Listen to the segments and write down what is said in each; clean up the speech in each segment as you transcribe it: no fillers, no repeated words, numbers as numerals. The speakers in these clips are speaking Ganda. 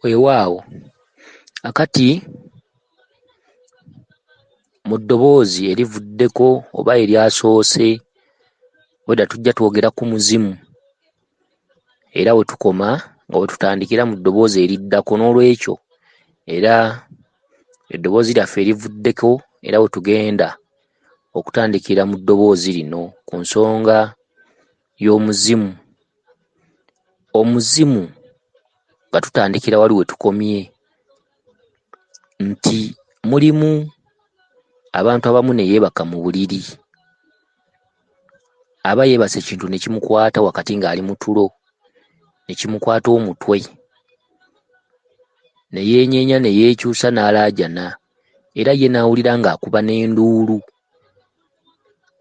Weewaawo akati mu ddoboozi erivuddeko oba eryasoose weda tujja twogera ku muzimu era we tukoma nga we tutandikira mu ddoboozi eriddako. N'olwekyo era eddoboozi lyaffe erivuddeko era we tugenda okutandikira mu ddoboozi lino ku nsonga y'omuzimu. Omuzimu nga tutandikira wali we tukomye nti mulimu abantu abamu ne yeebaka mu buliri, aba yeebase ekintu ne kimukwata wakati ng'ali mu tulo, ne kimukwata omutwe, ne yeenyeenya ne yeekyusa n'alaajana era ye n'awulira ng'akuba n'enduulu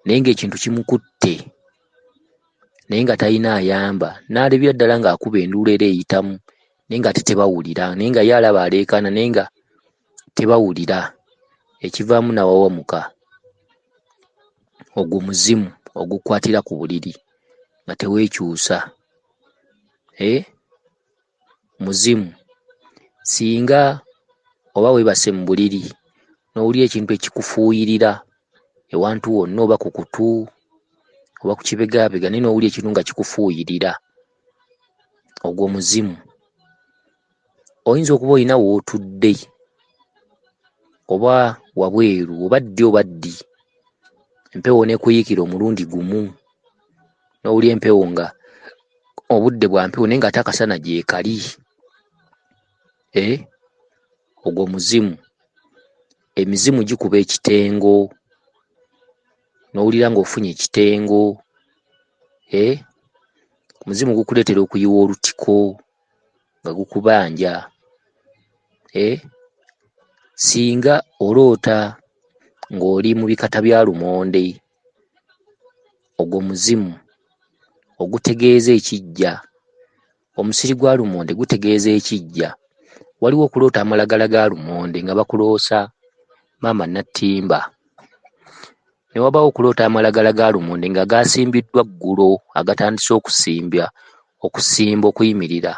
naye ng'ekintu kimukutte naye nga talina ayamba, n'alabira ddala ng'akuba enduulu era eyitamu naye ng'ate tebawulira, naye nga ye alaba aleekaana naye nga tebawulira, ekivaamu n'awawamuka. Ogwo muzimu ogukwatira ku buliri nga teweekyusa. Muzimu singa oba weebase mu buliri n'owulira ekintu ekikufuuyirira ewantu wonna oba ku kutu oba ku kibegaabega naye n'owulira ekintu nga kikufuuyirira, ogwo muzimu. Oyinza okuba olina w'otudde oba wabweru oba ddi oba ddi, empewo n'ekuyiikira omulundi gumu, n'owulira empewo nga obudde bwa mpewo naye ng'ate akasana gyekali, ogwo muzimu. Emizimu gikuba ekitengo, n'owulira ng'ofunye ekitengo. Omuzimu gukuleetera okuyiwa olutiko nga gukubanja. Singa oloota ng'oli mu bikata bya lumonde, ogwo muzimu ogutegeeza ekijja. Omusiri gwa lumonde gutegeeza ekijja. Waliwo okuloota amalagala ga lumonde nga bakuloosa maama Nattimba, ne wabaawo okuloota amalagala ga lumonde nga gaasimbiddwa ggulo, agatandise okusimba okuyimirira.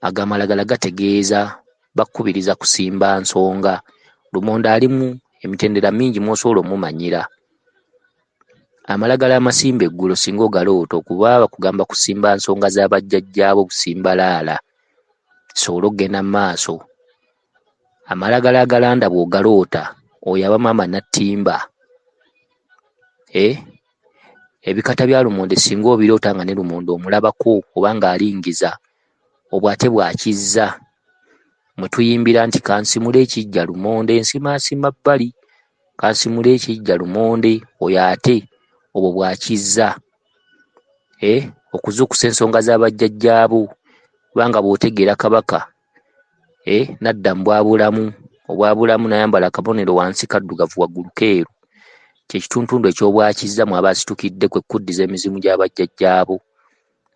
Ago amalagala gategeeza bakkubiriza kusimba nsonga. Lumonde alimu emitendera mingi mw'osobola omumanyira. Amalagala amasimba eggulo singa ogaloota okuba bakugamba kusimba nsonga za bajjajjaabo, kusimba laala, sobole okugenda mu maaso. Amalagala agalanda bw'ogaloota oyo aba maama Nattimba. Ebikata bya lumonde singa obiroota nga ne lumonde omulabako oba ng'alingiza, obwo ate bw'akizza. Mwe tuyimbira nti kansimula ekijja lumonde nsimaasima bbali, kansimula ekijja lumonde, oyo ate obwo bw'akizza. Okuzuukusa ensonga za bajjajjaabo, kubanga bw'otegeera Kabaka n'adda mu bwabulamu, obwabulamu n'ayambala akabonero wansi kaddugavu waggulu keeru, kye kituntundu eky'obwakizza mw'aba asitukidde, kwe kuddiza emizimu gya bajjajjaabo.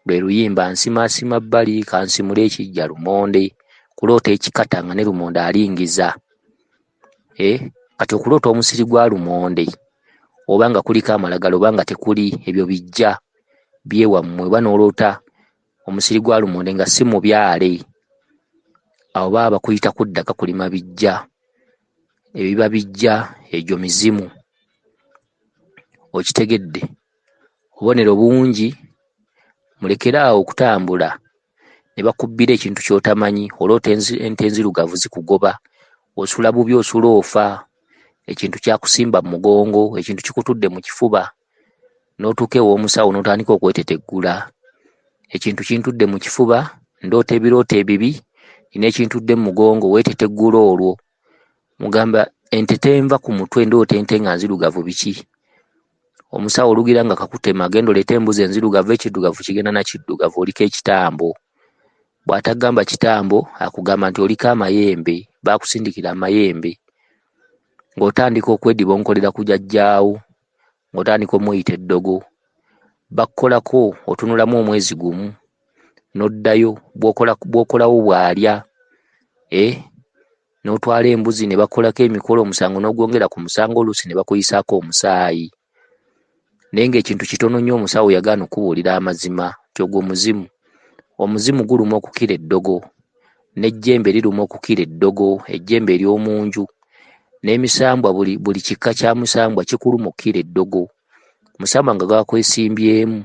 Lwe luyimba nsimaasima bbali kansimula ekijja lumonde, kuloota ekikata nga ne lumonde alingiza. Kati okuloota omusiri gwa lumonde oba nga kuliko amalagala oba nga tekuli, ebyo bijja byewammwe. Oba n'oloota omusiri gwa lumonde nga si mu byale, awo baba bakuyita kuddaka kulima bijja. Ebiba bijja egyo mizimu. Okitegedde? Obubonero bungi, mulekere awo okutambula ne bakubbira ekintu ky'otamanyi. Oloota ente enzirugavu zikugoba, osula bubi, osula ofa, ekintu kyakusimba mu mugongo, ekintu kikutudde mu kifuba, n'otuuka ew'omusawo n'otandika okweteteggula. Ekintu kintudde mu kifuba, ndoota ebirooto ebibi, nina ekintudde mu mugongo, weeteteggula olwo. Mugamba ente tenva ku mutwe, ndoota ente nga nzirugavu, biki? Omusawo olugira nga kakutema, genda oleete embuzi enzirugavu, ekiddugavu kigenda na kiddugavu, oliko ekitambo. Bw'atagamba kitambo akugamba nti oliko amayembe, baakusindikira amayembe. Ng'otandika okwedibonkolera ku jjajjaawo, ng'otandika omuyita eddogo. Bakkolako otunulamu omwezi gumu, n'oddayo bw'okolawo bw'alya. N'otwala embuzi ne bakolako emikolo, omusango n'ogwongera ku musango, oluusi ne bakuyisaako omusaayi. Naye ng'ekintu kitono nnyo omusawo yagaana okubuulira amazima, nti ogwo muzimu. omuzimu guluma okukira eddogo, n'ejjembe liruma okukira eddogo, ejjembe ery'omunju, n'emisambwa buli kika kya musambwa kikuluma okukira eddogo. Musambwa nga gakwesimbyemu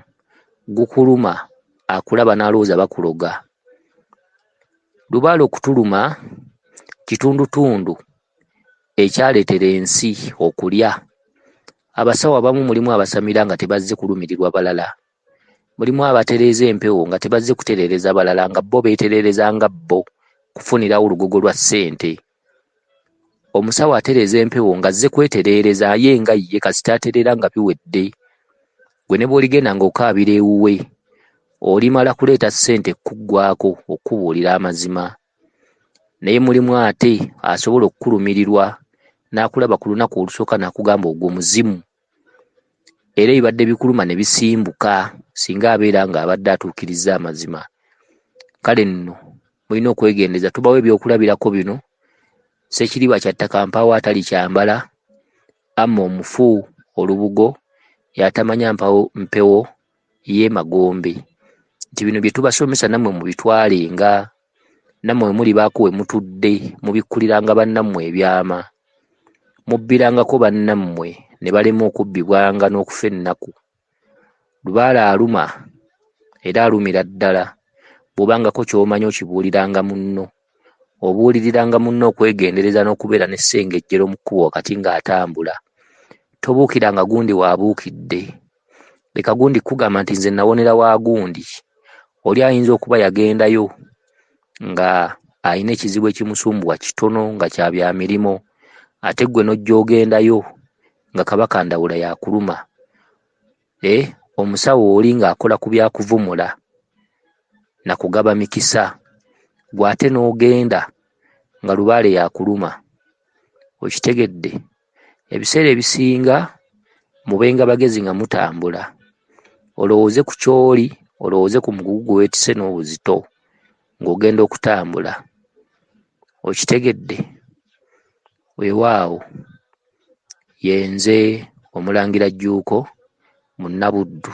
gukuluma, akulaba n'alowooza bakuloga. Lubaale okutuluma kitundutundu ekyaleetera ensi okulya. Abasawo abamu mulimu abasamira nga tebazze kulumirirwa balala, mulimu abatereeza empewo nga tebazze kutereereza balala, nga bo beetereereza nga bo kufunirawo olugogo lwa ssente. Omusawo atereeza empewo ng'azze kwetereereza ye nga ye kasita atereera nga biwedde. Gwe ne bw'oligenda ng'okaabira ewuwe olimala kuleeta ssente kuggwaako okkubuulira amazima. Naye mulimu ate asobola okukulumirirwa n'akulaba ku lunaku olusooka n'akugamba ogwo muzimu, era ebibadde bikuluma ne bisimbuka singa abeera ng'abadde atuukirizza amazima. Kale nno mulina okwegendeza. Tubawo ebyokulabirako bino: Ssekiriba kyattaka mpaawo atali kyambala, amma omufu olubugo, yatamanya mpewo ye magombe. Nti bino bye tubasomesa nammwe mubitwalenga, nammwe bwe muli baako we mutudde mubikkuliranga bannammwe ebyama, mubbirangako bannammwe ne balema okubbibwanga n'okufa ennaku. Lubaale aluma era alumira ddala. Bw'obangako ky'omanyi okibuuliranga munno, obuuliriranga munno okwegendereza n'okubeera n'essengejjero mu kkubo wakati ng'atambula. Tobuukiranga gundi waabuukidde. Leka gundi kugamba nti nze nawonera wa gundi. Oli ayinza okuba yagendayo nga alina ekizibu ekimusumbuwa kitono nga kya bya mirimo, ate ggwe n'ojja ogendayo nga Kabaka Ndawula yakuluma. Omusawo oli ng'akola ku byakuvumula na kugaba mikisa, gw'ate n'ogenda nga Lubaale yakuluma. Okitegedde? Ebiseera ebisinga mubenga bagezi nga mutambula, olowooze ku ky'oli, olowooze ku mugugu gwe weetisse n'obuzito ng'ogenda okutambula. Okitegedde? Weewaawo, ye nze Omulangira Jjuuko mu Nnabuddu.